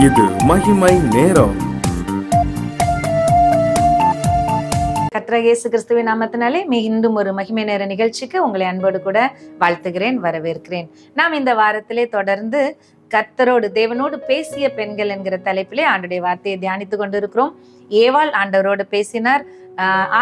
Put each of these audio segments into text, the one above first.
இது மகிமை நேரம். கர்த்தராகிய இயேசு கிறிஸ்துவின் நாமத்தினாலே மீண்டும் ஒரு மகிமை நேர நிகழ்ச்சிக்கு உங்களை அன்போடு கூட வாழ்த்துகிறேன், வரவேற்கிறேன். நாம் இந்த வாரத்திலே தொடர்ந்து கர்த்தரோடு தேவனோடு பேசிய பெண்கள் என்கிற தலைப்பிலே ஆண்டுடைய வார்த்தையை தியானித்து கொண்டிருக்கிறோம். ஏவாள் ஆண்டவரோடு பேசினார்,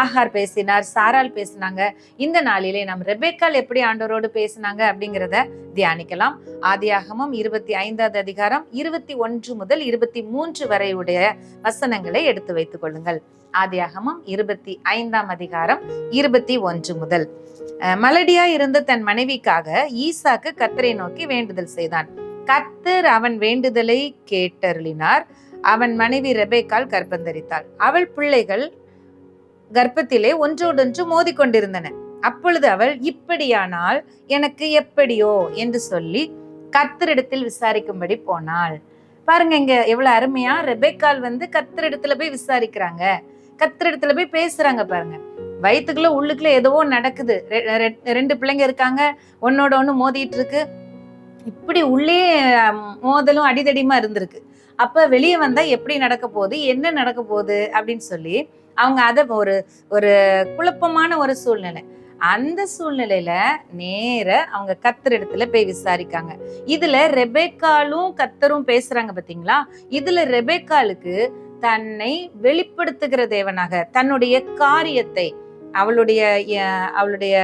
ஆகார் பேசினார், சாராள் பேசினாங்க. இந்த நாளிலே நாம் ரெபெக்காள் எப்படி ஆண்டவரோடு பேசினாங்க அப்படிங்கிறத தியானிக்கலாம். ஆதியாகமம் 25வது அதிகாரம் 21 முதல் 23 வரை உடைய வசனங்களை எடுத்து வைத்துக் கொள்ளுங்கள். ஆதியாகமம் 25ஆம் அதிகாரம் 21 முதல். மலடியா இருந்த தன் மனைவிக்காக ஈசாக்கு கர்த்தரை நோக்கி வேண்டுதல் செய்தான். கர்த்தர் அவன் வேண்டுதலை கேட்டருளினார். அவன் மனைவி ரெபெக்காள் கர்ப்பந்தரித்தாள். அவள் பிள்ளைகள் கர்ப்பத்திலே ஒன்றோடொன்று மோதிக்கொண்டிருந்தன. அப்பொழுது அவள், இப்படியானால் எனக்கு எப்படியோ என்று சொல்லி கர்த்தரிடத்தில் விசாரிக்கும்படி போனாள். பாருங்க, இங்க எவ்வளவு அருமையா ரெபெக்காள் கர்த்தரிடத்துல போய் விசாரிக்கிறாங்க, கர்த்தரிடத்துல போய் பேசுறாங்க. பாருங்க, வயிற்றுக்குள்ள உள்ளுக்குள்ள ஏதோ நடக்குது. ரெண்டு பிள்ளைங்க இருக்காங்க, ஒன்னோட ஒண்ணு மோதிட்டு இருக்கு. இப்படி உள்ளே மோதலும் அடிதடியுமா இருந்திருக்கு. அப்ப வெளியே வந்தா எப்படி நடக்க போகுது, என்ன நடக்க போகுது அப்படின்னு சொல்லி அவங்க அத ஒரு குழப்பமான ஒரு சூழ்நிலை. அந்த சூழ்நிலையில நேர அவங்க கர்த்தரிடத்துல போய் விசாரிக்காங்க. இதுல ரெபெக்காளும் கர்த்தரும் பேசுறாங்க பாத்தீங்களா. இதுல ரெபெக்காளுக்கு தன்னை வெளிப்படுத்துகிற தேவனாக, தன்னுடைய காரியத்தை, அவளுடைய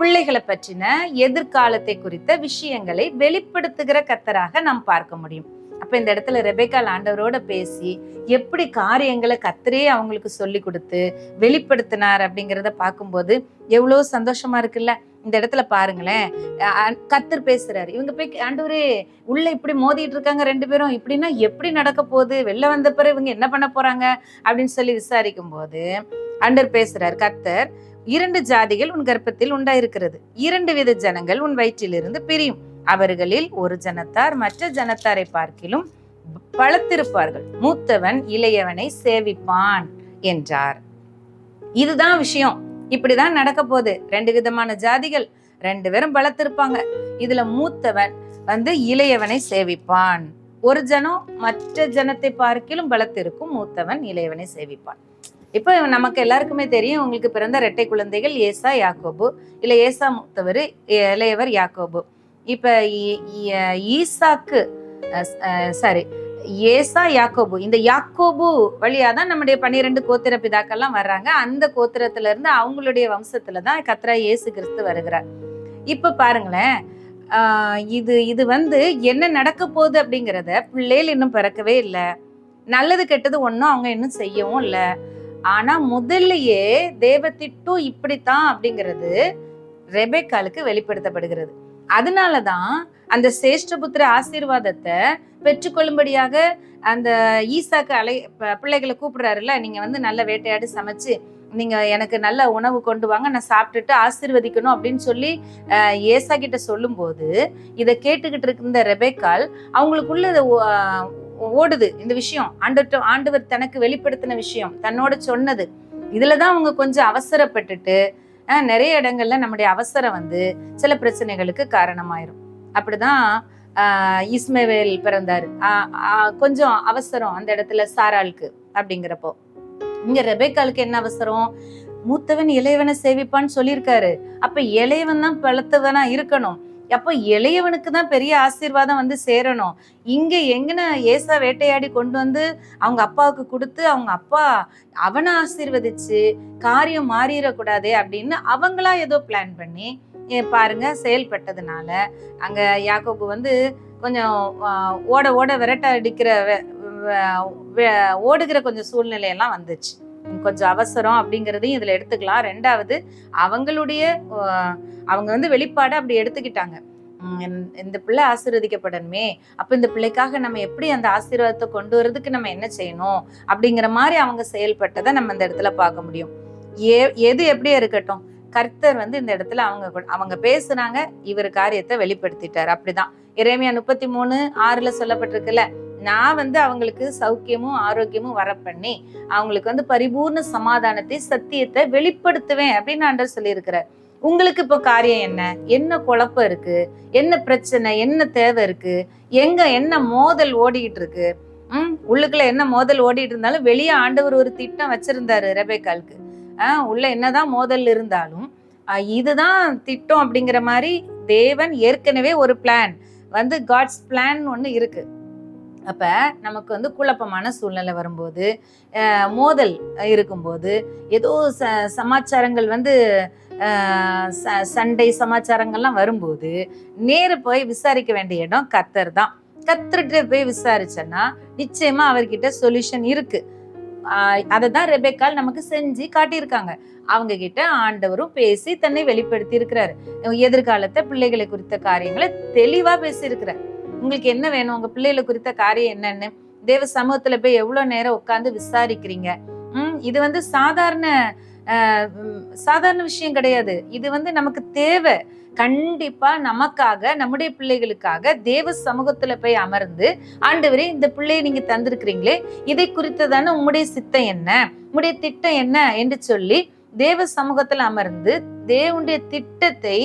பிள்ளைகளை பற்றின எதிர்காலத்தை குறித்த விஷயங்களை வெளிப்படுத்துகிற கர்த்தராக நாம் பார்க்க முடியும். அப்ப இந்த இடத்துல ரெபெக்காள் ஆண்டவரோட பேசி எப்படி காரியங்களை கர்த்தரே அவங்களுக்கு சொல்லி கொடுத்து வெளிப்படுத்தினார் அப்படிங்கிறத பார்க்கும்போது எவ்வளவு சந்தோஷமா இருக்குல்ல. இந்த இடத்துல பாருங்களேன், கர்த்தர் பேசுறாரு, இவங்க போய் ஆண்டவரே உள்ள இப்படி மோதிட்டு இருக்காங்க ரெண்டு பேரும், இப்படின்னா எப்படி நடக்க போகுது, வெளில வந்த பிறகு இவங்க என்ன பண்ண போறாங்க அப்படின்னு சொல்லி விசாரிக்கும் போது ஆண்டவர் பேசுறாரு. கர்த்தர், 2 ஜாதிகள் உன் கர்ப்பத்தில் உண்டாயிருக்கிறது, 2 வித ஜனங்கள் உன் வயிற்றிலிருந்து பிரியும், அவர்களில் ஒரு ஜனத்தார் மற்ற ஜனத்தாரை பார்க்கிலும் பலத்திருப்பார்கள், மூத்தவன் இளையவனை சேவிப்பான் என்றார். இதுதான் விஷயம், இப்படிதான் நடக்க போகுது. 2 விதமான ஜாதிகள், 2 பேரும் பலத்திருப்பாங்க. இதுல மூத்தவன் இளையவனை சேவிப்பான். ஒரு ஜனம் மற்ற ஜனத்தை பார்க்கிலும் பலத்திருக்கும், மூத்தவன் இளையவனை சேவிப்பான். இப்ப நமக்கு எல்லாருக்குமே தெரியும், உங்களுக்கு பிறந்த 2 குழந்தைகள், ஏசா யாக்கோபு. இல்ல ஏசா மூத்தவர், இளையவர் யாக்கோபு. இப்ப ஈசாக்கு ஏசா யாக்கோபு, இந்த யாக்கோபு வழியாதான் நம்முடைய 12 கோத்திர பிதாக்கள்லாம் வர்றாங்க. அந்த கோத்திரத்துல இருந்து அவங்களுடைய வம்சத்துலதான் கர்த்தராகிய இயேசு கிறிஸ்து வருகிறார். இப்ப பாருங்களேன், இது என்ன நடக்க போகுது அப்படிங்கிறத, பிள்ளைகள் இன்னும் பிறக்கவே இல்லை, நல்லது கெட்டது ஒன்னும் அவங்க இன்னும் செய்யவும் இல்லை. ஆனா முதல்லயே தேவத்திட்டும் இப்படித்தான் அப்படிங்கிறது ரெபெக்காளுக்கு வெளிப்படுத்தப்படுகிறது. அதனாலதான் அந்த சேஷ்டபுத்திர ஆசீர்வாதத்தை பெற்றுக்கொள்ளும்படியாக அந்த ஈசாக்கு பிள்ளைகளை கூப்பிடுறாருல்ல, நீங்க நல்ல வேட்டையாடி சமைச்சு நீங்க எனக்கு நல்ல உணவு கொண்டு வாங்க, நான் சாப்பிட்டுட்டு ஆசீர்வதிக்கணும் அப்படின்னு சொல்லி ஏசா கிட்ட சொல்லும் போது இதை கேட்டுக்கிட்டு இருந்த ரெபெக்காள் அவங்களுக்குள்ள ஓடுது இந்த விஷயம். ஆண்டவர் தனக்கு வெளிப்படுத்தின விஷயம், தன்னோட சொன்னது. இதுலதான் அவங்க கொஞ்சம் அவசரப்பட்டுட்டு, நிறைய இடங்கள்ல நம்முடைய அவசரம் சில பிரச்சனைகளுக்கு காரணமாயிரும். அப்படிதான் இஸ்மவேல் பிறந்தாரு. கொஞ்சம் அவசரம் அந்த இடத்துல சாராளுக்கு. அப்படிங்கிறப்போ இங்க ரெபெக்காளுக்கு என்ன அவசரம், மூத்தவன் இளையவனை சேவிப்பான்னு சொல்லியிருக்காரு. அப்ப இளையவன் தான் பலத்தவனா இருக்கணும். அப்போ இளையவனுக்கு தான் பெரிய ஆசீர்வாதம் சேரணும். இங்க எங்கன ஏசா வேட்டையாடி கொண்டு அவங்க அப்பாவுக்கு கொடுத்து அவங்க அப்பா அவனை ஆசீர்வதிச்சு காரியம் மாறிடக்கூடாதே அப்படின்னு அவங்களா ஏதோ பிளான் பண்ணி பாருங்க செயல்பட்டதுனால அங்க யாக்கோபு கொஞ்சம் ஓட விரட்ட அடிக்கிற ஓடுகிற கொஞ்சம் சூழ்நிலையெல்லாம் வந்துச்சு. கொஞ்சம் அவசரம் அப்படிங்கிறதையும் இதுல எடுத்துக்கலாம். 2வது, அவங்க வெளிப்பாடு அப்படி எடுத்துக்கிட்டாங்க. இந்த பிள்ளை ஆசீர்வதிக்கப்படணுமே, அப்ப இந்த பிள்ளைக்காக நம்ம எப்படி அந்த ஆசீர்வாதத்தை கொண்டு வரதுக்கு நம்ம என்ன செய்யணும் அப்படிங்கிற மாதிரி அவங்க செயல்பட்டதை நம்ம இந்த இடத்துல பார்க்க முடியும். எது எப்படியே இருக்கட்டும், கர்த்தர் இந்த இடத்துல அவங்க பேசுனாங்க, இவர் காரியத்தை வெளிப்படுத்திட்டார். அப்படிதான் எரேமியா 33:6 சொல்லப்பட்டிருக்குல்ல, நான் அவங்களுக்கு சௌக்கியமும் ஆரோக்கியமும் வர பண்ணி அவங்களுக்கு பரிபூர்ண சமாதானத்தை சத்தியத்தை வெளிப்படுத்துவேன் அப்படின்னு ஆண்டவர் சொல்லியிருக்கிறார். உங்களுக்கு இப்போ காரியம் என்ன குழப்பம் இருக்கு, என்ன பிரச்சனை, என்ன தேவை இருக்கு, என்ன மோதல் ஓடிக்கிட்டு இருக்கு, உள்ளுக்குள்ள என்ன மோதல் ஓடிட்டு இருந்தாலும் வெளியே ஆண்டவர் ஒரு திட்டம் வச்சிருந்தாரு ரெபேக்காளுக்கு. உள்ள என்னதான் மோதல் இருந்தாலும் இதுதான் திட்டம் அப்படிங்கிற மாதிரி தேவன் ஏற்கனவே ஒரு பிளான் காட்ஸ் பிளான் ஒன்று இருக்கு. அப்ப நமக்கு குழப்பமான சூழ்நிலை வரும்போது, மோதல் இருக்கும்போது, ஏதோ சமாச்சாரங்கள் சண்டை சமாச்சாரங்கள்லாம் வரும்போது நேர போய் விசாரிக்க வேண்டிய இடம் கர்த்தர் தான். கர்த்தர்கிட்ட போய் விசாரிச்சேன்னா நிச்சயமா அவர்கிட்ட சொல்யூஷன் இருக்கு. அதை தான் ரெபெக்காள் நமக்கு செஞ்சு காட்டியிருக்காங்க. அவங்க கிட்ட ஆண்டவரும் பேசி தன்னை வெளிப்படுத்தி இருக்கிறாரு. எதிர்காலத்தை பிள்ளைகளை குறித்த காரியங்களை தெளிவா பேசி இருக்கிறார். உங்களுக்கு என்ன வேணும், உங்க பிள்ளைகளை குறித்த காரியம் என்னன்னு தேவ சமூகத்துல போய் எவ்வளவு நேரம் உட்கார்ந்து விசாரிக்கிறீங்க. இது சாதாரண விஷயம் கிடையாது. இது நமக்கு தேவை. கண்டிப்பா நமக்காக, நம்முடைய பிள்ளைகளுக்காக தேவ சமூகத்துல போய் அமர்ந்து, ஆண்டவரே இந்த பிள்ளையை நீங்க தந்திருக்கிறீங்களே, இதை குறித்ததான உம்முடைய சித்தம் என்ன, உம்முடைய திட்டம் என்ன என்று சொல்லி தேவ சமூகத்துல அமர்ந்து தேவனுடைய திட்டத்தை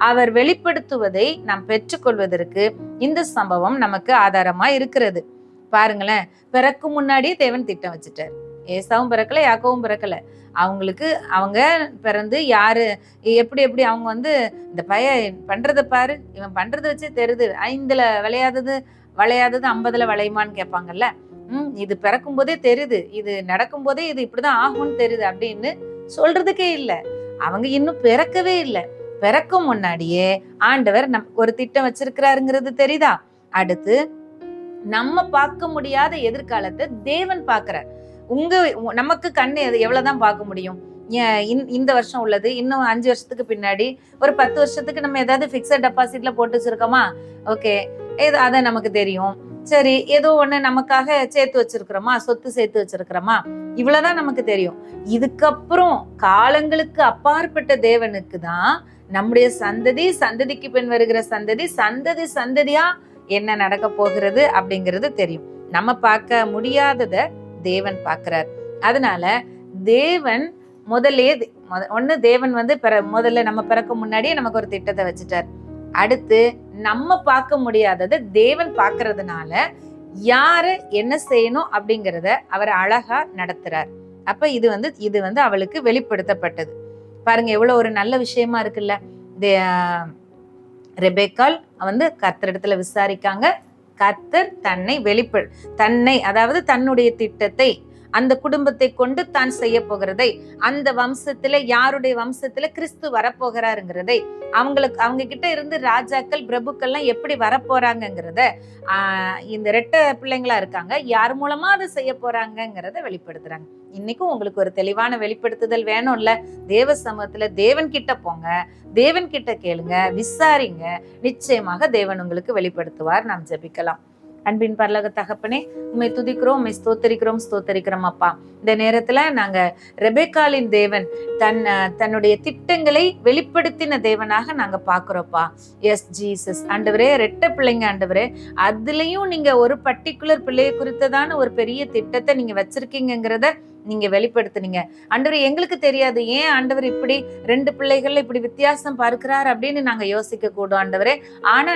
அவர் வெளிப்படுத்துவதை நாம் பெற்றுக்கொள்வதற்கு இந்த சம்பவம் நமக்கு ஆதாரமா இருக்கிறது. பாருங்களேன், பிறக்கும் முன்னாடியே தேவன் திட்டம் வச்சுட்டார். ஏசாவும் பிறக்கல, யாக்கோவும் பிறக்கல. அவங்க பிறந்து யாரு எப்படி அவங்க இந்த பையன் பண்றத பாரு, இவன் பண்றத வச்சு தெரியுது, 5ல விளையாதது 50ல விளையுமான்னு கேட்பாங்கல்ல. இது பிறக்கும் போதே தெரியுது, இது நடக்கும் போதே இது இப்படிதான் ஆகும்னு தெரியுது அப்படின்னு சொல்றதுக்கே இல்லை. அவங்க இன்னும் பிறக்கவே இல்லை. பிறக்கும் முன்னாடியே ஆண்டவர் ஒரு திட்டம் வச்சிருக்கிறாருங்கிறது தெரியுதா? அடுத்து நம்ம பார்க்க முடியாத எதிர்காலத்தை தேவன் பார்க்கிறார். நமக்கு கண்ணு எவ்வளவுதான் பார்க்க முடியும்? இந்த வருஷம் உள்ளது, இன்னும் 5 வருஷத்துக்கு பின்னாடி, ஒரு 10 வருஷத்துக்கு நம்ம ஏதாவது பிக்ஸட் டெபாசிட்ல போட்டு வச்சிருக்கோமா? ஓகே, அதை நமக்கு தெரியும். சரி, ஏதோ ஒண்ணு நமக்காக சேர்த்து வச்சிருக்கிறோமா, சொத்து சேர்த்து வச்சிருக்கிறோமா, இவ்வளவுதான் நமக்கு தெரியும். இதுக்கப்புறம் காலங்களுக்கு அப்பாற்பட்ட தேவனுக்கு தான் நம்முடைய சந்ததிக்கு பின் வருகிற சந்ததியா என்ன நடக்க போகிறது அப்படிங்கிறது தெரியும். நம்ம பார்க்க முடியாததை தேவன் பார்க்கிறார். அதனால தேவன் தேவன் முதல்ல நம்ம பிறக்க முன்னாடியே நமக்கு ஒரு திட்டத்தை வச்சுட்டார். அடுத்து நம்ம பார்க்க முடியாததை தேவன் பார்க்கறதுனால யாரு என்ன செய்யணும் அப்படிங்கிறத அவர் அழகா நடத்துறார். அப்ப இது அவளுக்கு வெளிப்படுத்தப்பட்டது. பாருங்க, எவ்வளவு ஒரு நல்ல விஷயமா இருக்குல்ல. ரெபெக்காள் கர்த்தரிடத்துல விசாரிக்காங்க. கர்த்தர் அதாவது தன்னுடைய திட்டத்தை, அந்த குடும்பத்தை கொண்டு தான் செய்ய போகிறதை, அந்த வம்சத்துல யாருடைய வம்சத்துல கிறிஸ்து வரப்போகிறாருங்கிறதை, அவங்க கிட்ட இருந்து ராஜாக்கள் பிரபுக்கள்லாம் எப்படி வரப்போறாங்கிறத, இந்த 2 பிள்ளைங்களா இருக்காங்க, யார் மூலமா அதை செய்ய போறாங்கிறத வெளிப்படுத்துறாங்க. இன்னைக்கும் உங்களுக்கு ஒரு தெளிவான வெளிப்படுத்துதல் வேணும்ல. தேவ சமூகத்துல தேவன் கிட்ட போங்க, தேவன் கிட்ட கேளுங்க, விசாரிங்க. நிச்சயமாக தேவன் உங்களுக்கு வெளிப்படுத்துவார். நாம் ஜெபிக்கலாம். அன்பின் பரலோக தகப்பனே, உம்மை துதிக்கிறோம், உம்மை ஸ்தோத்தரிக்கிறோம் அப்பா. இந்த நேரத்துல நாங்க ரெபெக்காளின் தேவன் தன்னுடைய திட்டங்களை வெளிப்படுத்தின தேவனாக நாங்க பாக்குறோம்ப்பா. S Jesus. ஆண்டவரே, 2 பிள்ளைங்க ஆண்டவரே, அதுலயும் நீங்க ஒரு பர்டிகுலர் பிள்ளையை குறித்ததான ஒரு பெரிய திட்டத்தை நீங்க வச்சிருக்கீங்கிறத நீங்க வெளிப்படுத்துனீங்க ஆண்டவரே. எங்களுக்கு தெரியாது ஏன் ஆண்டவர் இப்படி 2 பிள்ளைகள்ல இப்படி வித்தியாசம் பார்க்கிறார் அப்படின்னு நாங்க யோசிக்க கூடும் ஆண்டவரே. ஆனா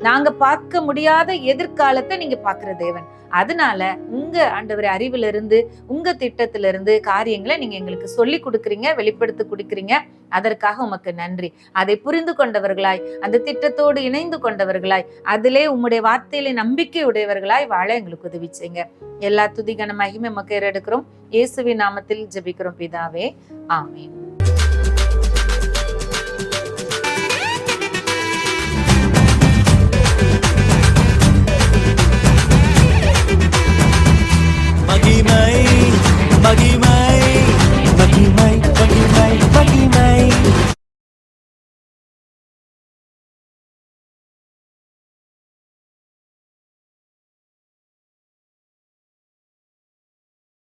நாங்க பார்க்க முடியாத எதிர்காலத்தை நீங்க பாக்குற தேவன். அதனால உங்க ஆண்டவர் அறிவிலிருந்து, உங்க திட்டத்திலிருந்து காரியங்களை நீங்க எங்களுக்கு சொல்லி கொடுக்குறீங்க, வெளிப்படுத்தி கொடுக்குறீங்க. அதற்காக உமக்கு நன்றி. அதை புரிந்து கொண்டவர்களாய், அந்த திட்டத்தோடு இணைந்து கொண்டவர்களாய், அதிலே உம்முடைய வார்த்தையிலே நம்பிக்கை உடையவர்களாய் வாழ எங்களுக்கு உதவி செய்யுங்க. எல்லா துதி கன மகிமை உமக்கு ஏறெடுக்கிறோம். இயேசுவின் நாமத்தில் ஜெபிக்கிறோம் பிதாவே, ஆமென்.